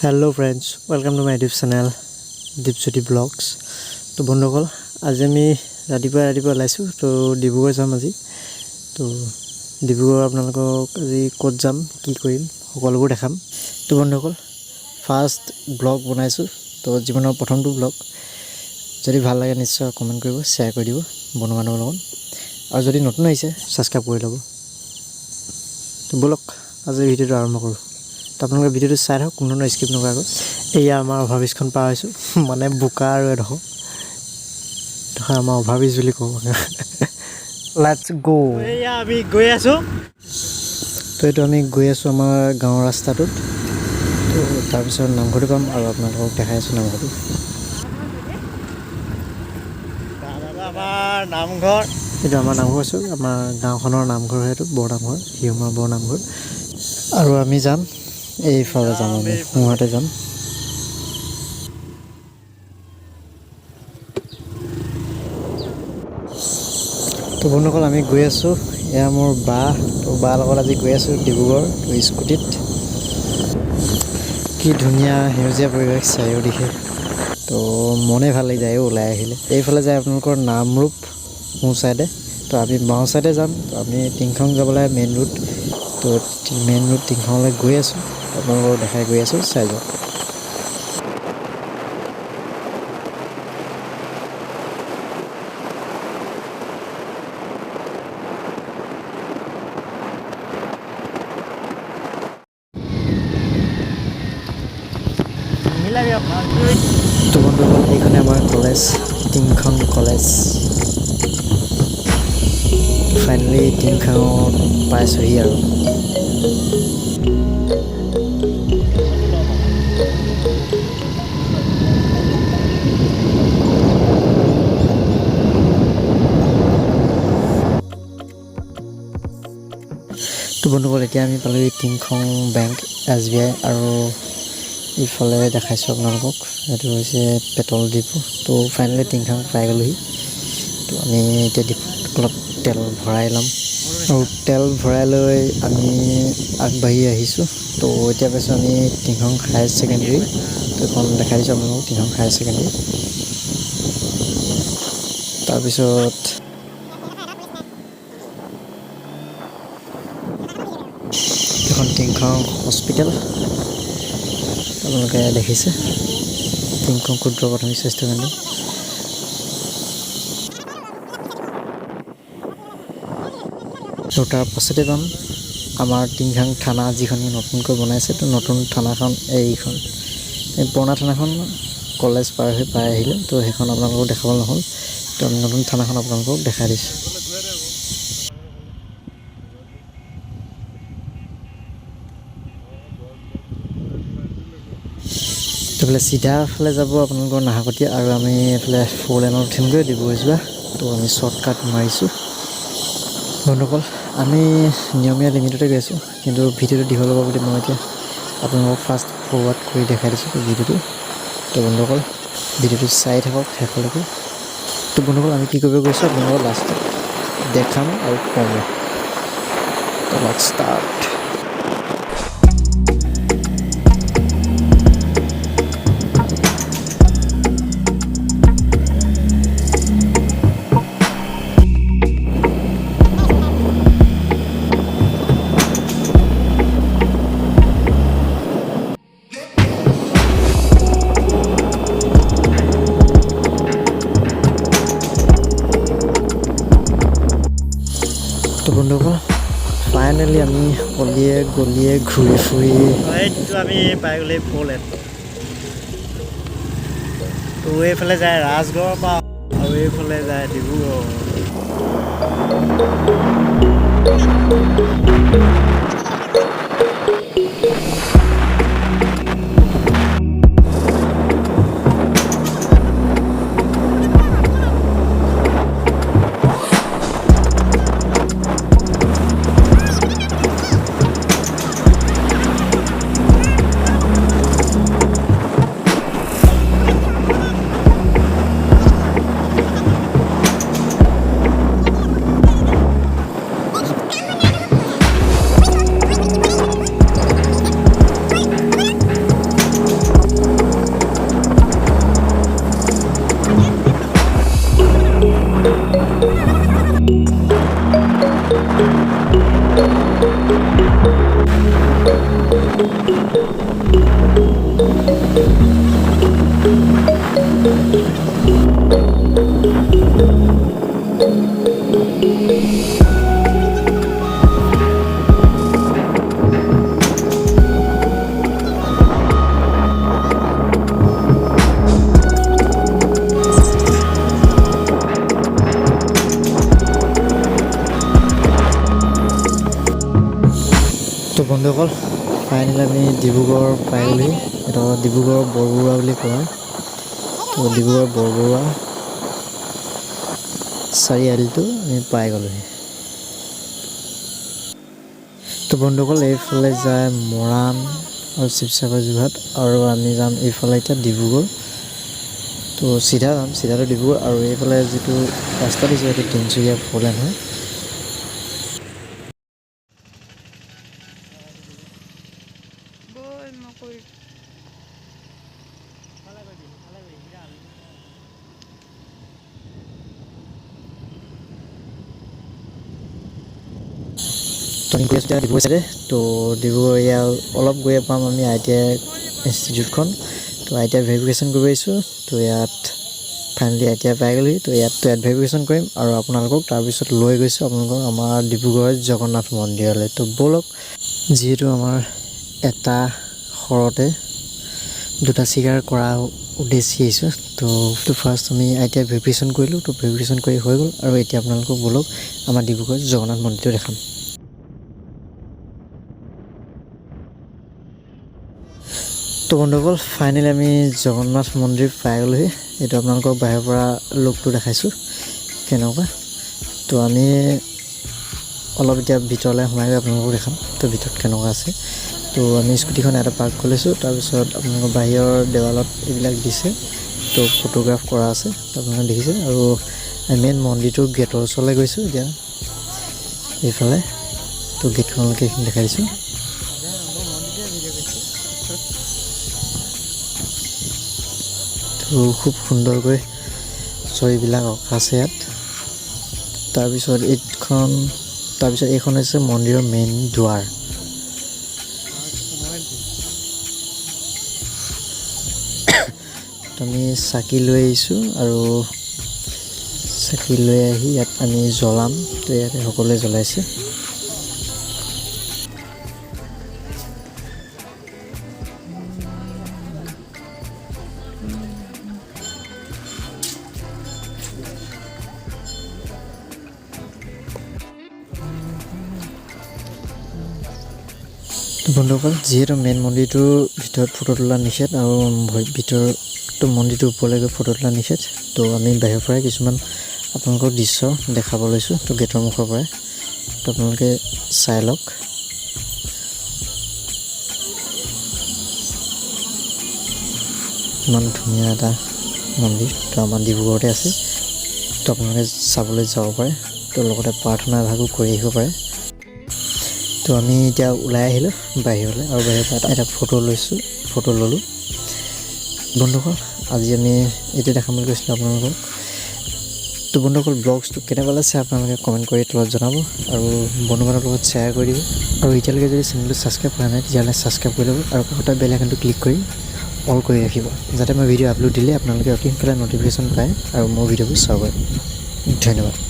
Hello friends, welcome to my YouTube channel Dipjyoti Vlogs. তো বন্ধুসকল আজি আমি ৰাতিপুৱা লাইছো তো ডিব্ৰুগড় যাম আজি তো ডিব্ৰুগড় আপোনালোকক আজি ক'ত যাম কি কৰিম সকলোবোৰ দেখাম তো বন্ধুসকল ফাৰ্ষ্ট ব্লগ বনাইছো তো জীৱনৰ প্ৰথমটো ব্লগ যদি ভাল লাগে নিশ্চয় কমেন্ট কৰিব শেয়াৰ কৰি দিব বন্ধু বান্ধৱৰ লগত আৰু যদি নতুন আহিছে সাবস্ক্ৰাইব কৰি ল'ব তো বলক আজি ভিডিঅ'টো আৰম্ভ কৰোঁ আপোনালোকে ভিডিঅ'টো চাই থাকক কোনো স্কিপ নকৰাকৈ এয়া আমাৰ অভাৰব্ৰিজখন পাৰ হৈছোঁ মানে বোকা আৰু এডোখৰ আমাৰ অভাৰব্ৰিজ বুলি কওঁ লেটছ গো এয়া আমি গৈ আছোঁ তো এইটো আমি গৈ আছোঁ আমাৰ গাঁৱৰ ৰাস্তাটোত তো তাৰপিছত নামঘৰটো পাম আৰু আপোনালোকক দেখাই আছোঁ নামঘৰটো আমাৰ নামঘৰ এইটো আমাৰ নামঘৰ আছোঁ আমাৰ গাঁওখনৰ নামঘৰ হয় এইটো বৰ নামঘৰ হিউমাৰ বৰ নামঘৰ আৰু আমি যাম এইফালে যাম আমি সোঁহাতে যাম তো বন্ধুসকল আমি গৈ আছোঁ এয়া মোৰ বা তো বাৰ লগত আজি গৈ আছোঁ ডিব্ৰুগড় তো স্কুটিত কি ধুনীয়া সেউজীয়া পৰিৱেশ চাৰিওদিশে তো মনে ভাল লাগি যায় ওলাই আহিলে এইফালে যায় আপোনালোকৰ নামৰূপ সোঁ চাইডে তো আমি বাওঁ চাইডে যাম তো আমি টিংখং যাবলৈ মেইন ৰোড তো মেইন ৰোড টিংখংলৈ গৈ আছোঁ আপোনালোকক দেখাই গৈ আছোঁ চাই যাওক তো বন্ধুসকল এইখনে আমাৰ কলেজ টিংখং কলেজ ফাইনেলি টিংখঙত পাইছোঁহি আৰু তো বন্ধুসকল এতিয়া আমি পালোঁহি টিংখং বেংক SBI আৰু ইফালে দেখাইছোঁ আপোনালোকক এইটো হৈছে পেট্ৰল ডিপু তো ফাইনেলি টিংখং পাই গ'লোহি তো আমি এতিয়া ডিপুত অলপ তেল ভৰাই ল'ম আৰু তেল ভৰাই লৈ আমি আগবাঢ়ি আহিছোঁ তো এতিয়া পাইছোঁ আমি টিংখং হায়াৰ ছেকেণ্ডেৰী তো এখন দেখাই দিছোঁ আপোনালোকক টিংখং হায়াৰ ছেকেণ্ডেৰী তাৰপিছত এখন টিংখং হস্পিটেল আপোনালোকে দেখিছে টিংখং ক্ষুদ্ৰ প্ৰাথমিক স্বাস্থ্য কেন্দ্ৰ আৰু তাৰ পাছতে পাম আমাৰ টিংখং থানা যিখন নতুনকৈ বনাইছে তো নতুন থানাখন এইখন এই পুৰণা থানাখন কলেজ পাৰ হৈ পাই আহিলে তো সেইখন আপোনালোকক দেখাব নহ'ল তো আমি নতুন থানাখন আপোনালোকক দেখাই দিছোঁ এইফালে চিধাফালে যাব আপোনালোকৰ নাহকটীয়া আৰু আমি এইফালে 4 লেনত উঠিমগৈ ডিব্ৰুগড় যোৱা তো আমি শ্বৰ্টকাট মাৰিছোঁ বন্ধুসকল আমি নিয়মীয়া লিমিটতে গৈ আছোঁ কিন্তু ভিডিঅ'টো দীঘল হ'ব বুলি মই এতিয়া আপোনালোকক ফাৰ্ষ্ট ফৰৱাৰ্ড কৰি দেখাই দিছোঁ ভিডিঅ'টো তো বন্ধুসকল ভিডিঅ'টো চাই থাকক শেষলৈকে তো বন্ধুসকল আমি কি কৰিব গৈছোঁ আপোনালোকক লাষ্টত দেখাম আৰু ক'ম তো লেটছ ষ্টাৰ্ট তো বন্ধুসকল ফাইনেলি আমি অলিয়ে গলিয়ে ঘূৰি ফুৰি এইটো আমি পাই গ'লে 4 লেন তো এইফালে যায় ৰাজগড় বা আৰু এইফালে যায় ডিব্ৰুগড় তো বন্ধুসকল ফাইনেলি আমি ডিব্ৰুগড় পাই গ'লোহি। এইটো ডিব্ৰুগড়ৰ বৰবৰুৱা বুলি কয়। তো ডিব্ৰুগড়ৰ বৰবৰুৱা চাৰিআলিটো আমি পাই গ'লোহি। তো বন্ধুসকল এইফালে যায় মৰাণ আৰু শিৱসাগৰ যোৰহাট, আৰু আমি যাম এইফালে এতিয়া ডিব্ৰুগড়। তো চিধা যাম, চিধাটো ডিব্ৰুগড়, আৰু এইফালে যিটো ৰাস্তা দিছে সেইটো তিনিচুকীয়া ফ'ৰলেন হয়। তো আমি গৈ আছোঁ এতিয়া ডিব্ৰুগড় চাইডে। তো ডিব্ৰুগড় এয়া অলপ গৈ পাম আমি ITI ইনষ্টিটিউটখন। তো ITI ভেৰিফিকেশ্যন কৰিব আহিছোঁ। তো ইয়াত ফাইনেলি ITI পাই গ'লোহি। তো ইয়াত ভেৰিফিকেশ্যন কৰিম আৰু আপোনালোকক তাৰপিছত লৈ গৈছোঁ আপোনালোকক আমাৰ ডিব্ৰুগড়ৰ জগন্নাথ মন্দিৰলৈ। তো ব'লক, যিহেতু আমাৰ এটা শৰতে দুটা চিকাৰ কৰা উদ্দেশ্যি আহিছোঁ। তো ফাৰ্ষ্ট আমি ITI ভেৰিফিকেশ্যন কৰিলোঁ। তো ভেৰিফিকেশ্যন কৰি হৈ গ'ল, আৰু এতিয়া আপোনালোকক ব'লক আমাৰ ডিব্ৰুগড়ৰ জগন্নাথ মন্দিৰটো দেখাম। তো বন্ধুসকল ফাইনেলি আমি জগন্নাথ মন্দিৰ পাই গ'লোহি। এইটো আপোনালোকক বাহিৰৰ পৰা লুকটো দেখাইছোঁ কেনেকুৱা। তো আমি অলপ এতিয়া ভিতৰলৈ সোমাই গৈ আপোনালোকক দেখাম তো ভিতৰত কেনেকুৱা আছে। তো আমি স্কুটিখন এটা পাৰ্ক কৰি লৈছোঁ। তাৰপিছত আপোনালোকৰ বাহিৰৰ দেৱালত এইবিলাক দিছে, তো ফটোগ্ৰাফ কৰা আছে, তো আপোনালোকে দেখিছে। আৰু মেইন মন্দিৰটোৰ গেটৰ ওচৰলৈ গৈছোঁ এতিয়া এইফালে। তো গেটখনলৈকে এইখিনি দেখাই দিছোঁ। তো খুব সুন্দৰকৈ ছবিবিলাক অঁকা আছে ইয়াত। তাৰপিছত এইখন হৈছে মন্দিৰৰ মেইন দুৱাৰ। আমি চাকি লৈ আহিছোঁ, আৰু চাকি লৈ আহি ইয়াত আমি জ্বলাম। তো ইয়াতে সকলোৱে জ্বলাইছে। বন্ধুসকল যিহেতু মেইন মন্দিৰটোৰ ভিতৰত ফটো তোলা নিষেধ, আৰু ভিতৰতো মন্দিৰটোৰ ওপৰলৈ গৈ ফটো তোলা নিষেধ, তো আমি বাহিৰৰ পৰাই কিছুমান আপোনালোকৰ দৃশ্য দেখাব লৈছোঁ। তো গেটৰ মুখৰ পৰাই তো আপোনালোকে চাই লওক। ইমান ধুনীয়া এটা মন্দিৰ, তো আমাৰ ডিব্ৰুগড়তে আছে। তো আপোনালোকে চাবলৈ যাব পাৰে, তো লগতে প্ৰাৰ্থনা এভাগো কৰি আহিব পাৰে। তো আমি এতিয়া ওলাই আহিলোঁ বাহিৰলৈ, আৰু বাহিৰৰ পৰা এটা ফটো ল'লোঁ। বন্ধুসকল আজি আমি এইটো দেখাম বুলি কৈছিলোঁ আপোনালোকক। তো বন্ধুসকল ব্লগছটো কেনেকুৱা লাগিছে আপোনালোকে কমেণ্ট কৰি তলত জনাব, আৰু বন্ধু-বান্ধৱৰ লগত শ্বেয়াৰ কৰি দিব। আৰু এতিয়ালৈকে যদি চেনেলটো ছাবস্ক্ৰাইব কৰা নাই তেতিয়াহ'লে ছাবস্ক্ৰাইব কৰি ল'ব, আৰু কাষতে বেল আইকনটো ক্লিক কৰি অল কৰি ৰাখিব, যাতে মই ভিডিঅ' আপলোড দিলে আপোনালোকে অতি সোনকালে ন'টিফিকেশ্যন পায় আৰু মোৰ ভিডিঅ'বোৰ চাব পাৰে। ধন্যবাদ।